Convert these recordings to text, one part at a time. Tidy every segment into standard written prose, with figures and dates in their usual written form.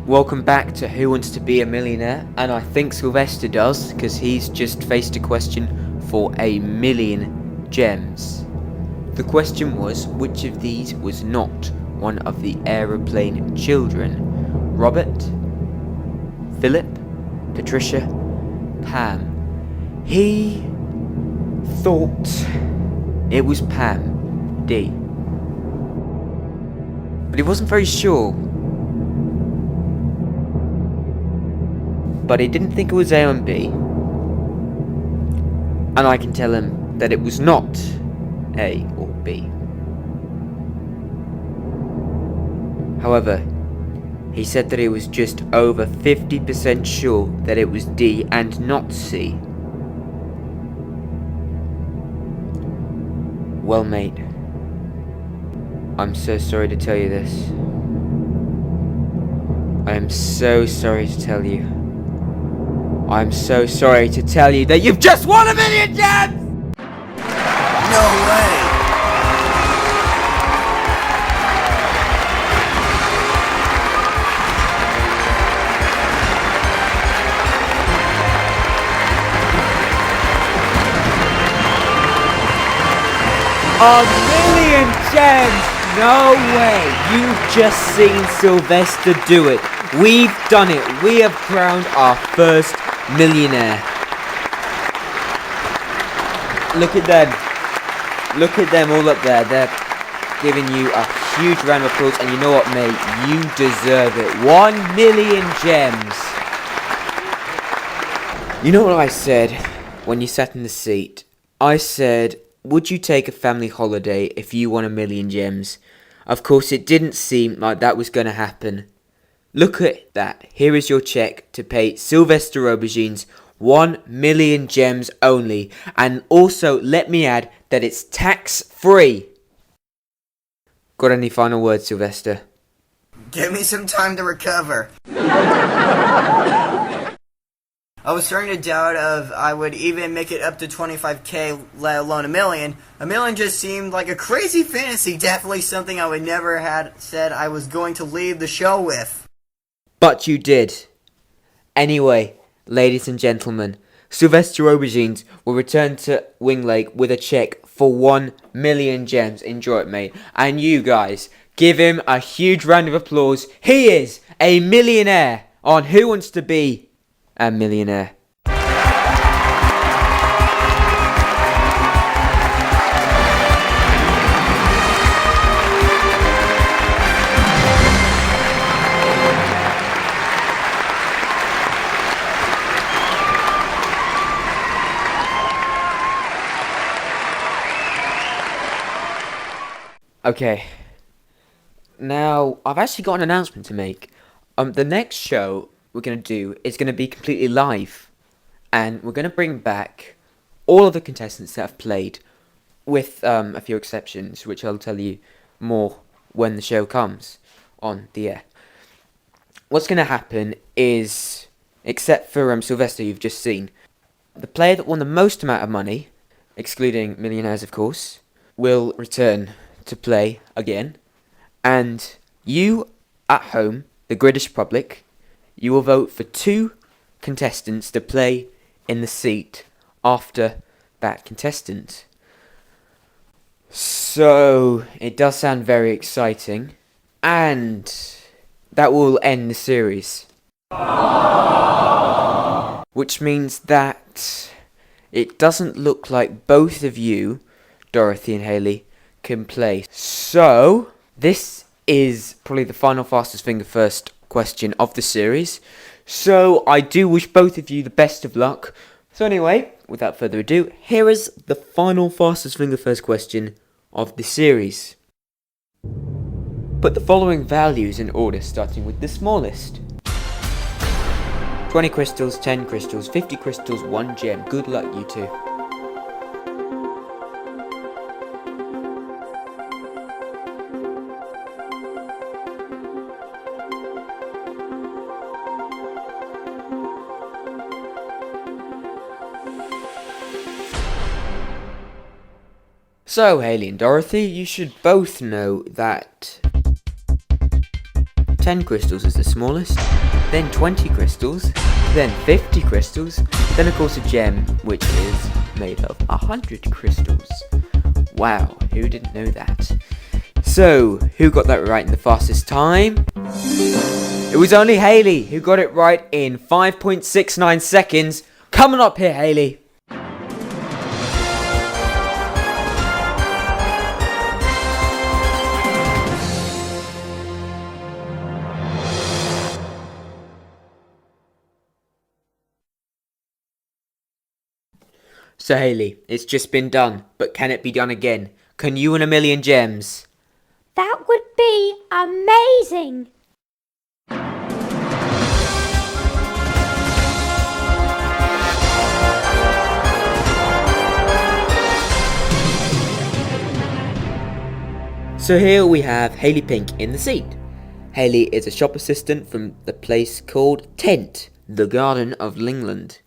Welcome back to Who Wants to Be a Millionaire, and I think Sylvester does, because he's just faced a question for 1,000,000 gems. The question was, which of these was not one of the aeroplane children? Robert, Philip, Patricia, Pam. He thought it was Pam, D. But he wasn't very sure. But he didn't think it was A and B. And I can tell him that it was not A or B. However, he said that he was just over 50% sure that it was D and not C. Well, mate, I'm so sorry to tell you this. I am so sorry to tell you. I'm so sorry to tell you that you've just won 1,000,000 gems! No way! $1,000,000 gems! No way! You've just seen Sylvester do it. We've done it. We have crowned our first millionaire. Look at them. Look at them all up there. They're giving you a huge round of applause. And you know what, mate? You deserve it. 1,000,000 gems. You know what I said when you sat in the seat? I said, would you take a family holiday if you won 1,000,000 gems? Of course, it didn't seem like that was going to happen. Look at that. Here is your check to pay Sylvester Aubergines 1,000,000 gems only. And also, let me add that it's tax-free. Got any final words, Sylvester? Give me some time to recover. I was starting to doubt if I would even make it up to 25K, let alone 1,000,000. 1,000,000 just seemed like a crazy fantasy. Definitely something I would never had said I was going to leave the show with. But you did. Anyway, ladies and gentlemen, Sylvester Aubergines will return to Wing Lake with a check for 1,000,000 gems. Enjoy it, mate. And you guys, give him a huge round of applause. He is a millionaire on Who Wants to Be a Millionaire. Okay, now I've actually got an announcement to make. The next show we're going to do is going to be completely live, and we're going to bring back all of the contestants that have played, with a few exceptions, which I'll tell you more when the show comes on the air. What's going to happen is, except for Sylvester you've just seen, the player that won the most amount of money, excluding millionaires of course, will return to play again, and you at home, the British public, you will vote for 2 contestants to play in the seat after that contestant. So it does sound very exciting, and that will end the series. Which means that it doesn't look like both of you, Dorothy and Haley, can play. So this is probably the final fastest finger first question of the series. So I do wish both of you the best of luck. So anyway, without further ado, here is the final fastest finger first question of the series. Put the following values in order, starting with the smallest. 20 crystals, 10 crystals, 50 crystals, 1 gem. Good luck, you two. So, Haley and Dorothy, you should both know that 10 crystals is the smallest, then 20 crystals, then 50 crystals, then of course a gem, which is made of 100 crystals. Wow, who didn't know that? So, who got that right in the fastest time? It was only Hayley who got it right in 5.69 seconds. Coming up here, Hayley. So Hayley, it's just been done, but can it be done again? Can you win 1,000,000 gems? That would be amazing! So here we have Hayley Pink in the seat. Hayley is a shop assistant from the place called Tent, the Garden of Lingland.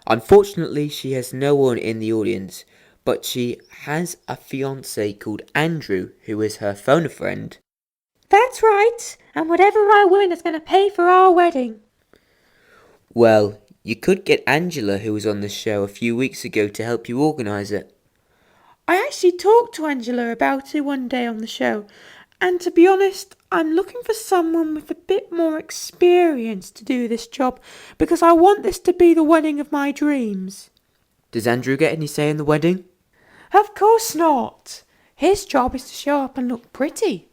Unfortunately, she has no one in the audience, but she has a fiancé called Andrew, who is her phone a friend. That's right, and whatever I win is going to pay for our wedding. Well, you could get Angela, who was on the show a few weeks ago, to help you organise it. I actually talked to Angela about it one day on the show, and to be honest, I'm looking for someone with a bit more experience to do this job, because I want this to be the wedding of my dreams. Does Andrew get any say in the wedding? Of course not. His job is to show up and look pretty.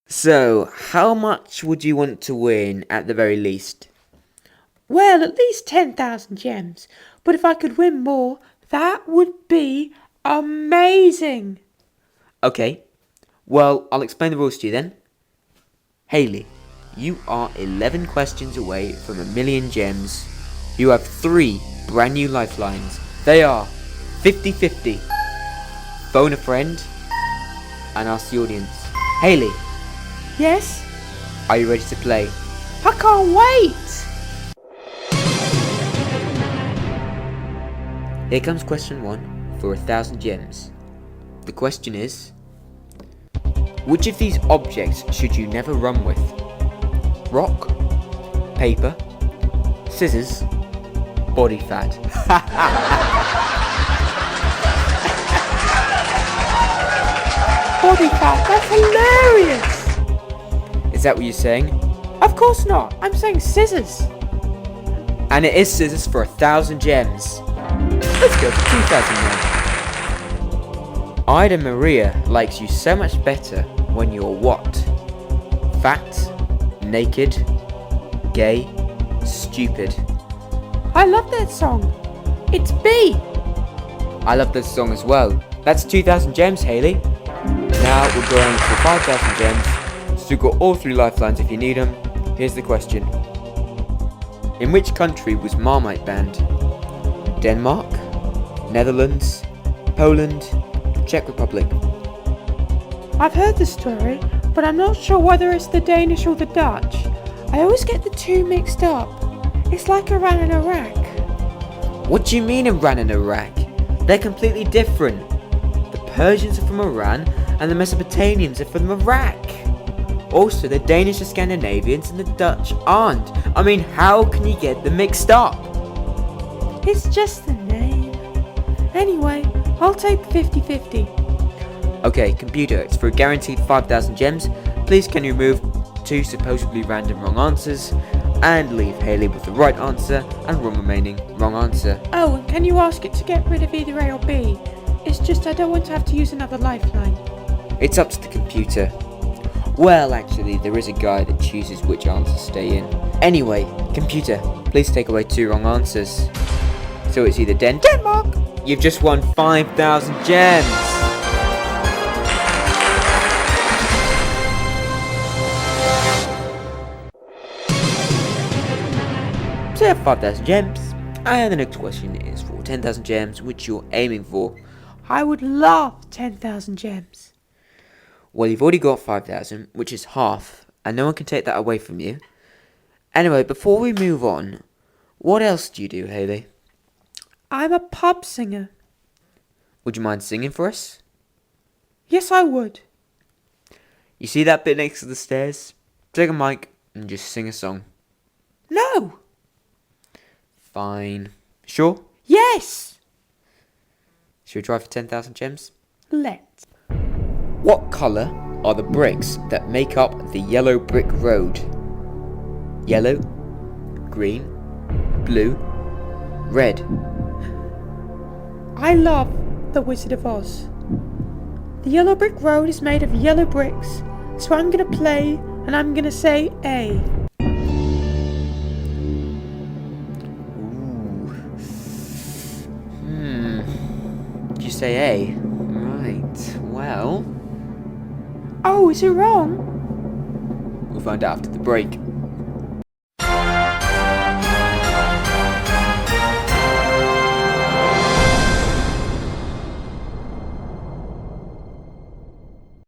So, how much would you want to win at the very least? Well, at least 10,000 gems, but if I could win more, that would be amazing. Okay, well, I'll explain the rules to you then. Hayley, you are 11 questions away from 1,000,000 gems. You have 3 brand new lifelines. They are 50-50, phone a friend, and ask the audience. Hayley, Yes? are you ready to play? I can't wait! Here comes question 1 for 1,000 gems. The question is, which of these objects should you never run with? Rock, paper, scissors, body fat. Body fat, that's hilarious! Is that what you're saying? Of course not, I'm saying scissors. And it is scissors for 1,000 gems. Let's go for 2,000 gems. Ida Maria likes you so much better when you're what? Fat, naked, gay, stupid. I love that song. It's B. I love this song as well. That's 2,000 gems, Hayley. Now we're going for 5,000 gems. So you've got all 3 lifelines if you need them. Here's the question. In which country was Marmite banned? Denmark, Netherlands, Poland, Czech Republic. I've heard the story, but I'm not sure whether it's the Danish or the Dutch. I always get the two mixed up. It's like Iran and Iraq. What do you mean Iran and Iraq? They're completely different. The Persians are from Iran and the Mesopotamians are from Iraq. Also, the Danish are Scandinavians and the Dutch aren't. I mean, how can you get them mixed up? It's just the name. Anyway, I'll take 50-50. Okay, computer, it's for a guaranteed 5,000 gems. Please can you remove 2 supposedly random wrong answers and leave Hayley with the right answer and one remaining wrong answer. Oh, and can you ask it to get rid of either A or B? It's just I don't want to have to use another lifeline. It's up to the computer. Well, actually, there is a guy that chooses which answers stay in. Anyway, computer, please take away 2 wrong answers. So it's either Denmark. You've just won 5,000 gems. So you have 5,000 gems. And the next question is for 10,000 gems, which you're aiming for. I would love 10,000 gems. Well, you've already got 5,000, which is half, and no one can take that away from you. Anyway, before we move on, what else do you do, Hayley? I'm a pub singer. Would you mind singing for us? Yes, I would. You see that bit next to the stairs? Take a mic and just sing a song. No. Fine. Sure? Yes. Should we try for 10,000 gems? Let's. What colour are the bricks that make up the yellow brick road? Yellow, green, blue, red. I love The Wizard of Oz. The yellow brick road is made of yellow bricks, so I'm gonna play and I'm gonna say A. Did you say A? Right, well, Oh, is it wrong? we'll find out after the break.